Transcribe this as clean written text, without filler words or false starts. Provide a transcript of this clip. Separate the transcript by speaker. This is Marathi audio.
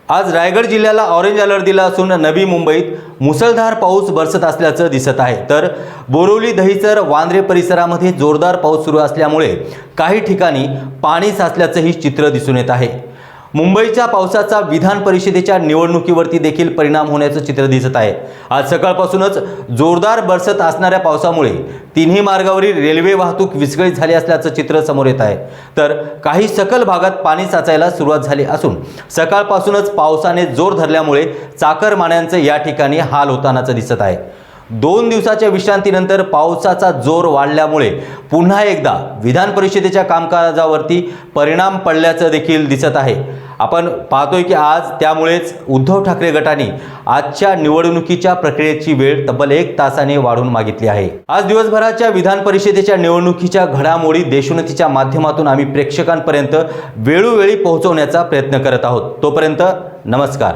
Speaker 1: आज रायगड जिल्ह्याला ऑरेंज अलर्ट दिला असून नवी मुंबईत मुसळधार पाऊस बरसत असल्याचं दिसत आहे। तर बोरिवली, दहिसर, वांद्रे परिसरामध्ये जोरदार पाऊस सुरू असल्यामुळे काही ठिकाणी पाणी साचल्याचंही चित्र दिसून येत आहे। मुंबईच्या पावसाचा विधान परिषदेच्या निवडणुकीवरती देखील परिणाम होण्याचं चित्र दिसत आहे। आज सकाळपासूनच जोरदार बरसत असणाऱ्या पावसामुळे तिन्ही मार्गावरील रेल्वे वाहतूक विस्कळीत झाली असल्याचं चित्र समोर येत आहे। तर काही सखल भागात पाणी साचायला सुरुवात झाली असून सकाळपासूनच पावसाने जोर धरल्यामुळे चाकरमान्यांचे या ठिकाणी हाल होतानाचं दिसत आहे। 2 दिवसाच्या विश्रांतीनंतर पावसाचा जोर वाढल्यामुळे पुन्हा एकदा विधान परिषदेच्या कामकाजावरती परिणाम पडल्याचं देखील दिसत आहे। आपण पाहतोय की आज त्यामुळेच उद्धव ठाकरे गटाने आजच्या निवडणुकीच्या प्रक्रियेची वेळ तब्बल 1 तासाने वाढवून मागितली आहे। आज दिवसभराच्या विधान परिषदेच्या निवडणुकीच्या घडामोडी देशोन्नतीच्या माध्यमातून आम्ही प्रेक्षकांपर्यंत वेळोवेळी पोहोचवण्याचा प्रयत्न करत आहोत। तोपर्यंत नमस्कार।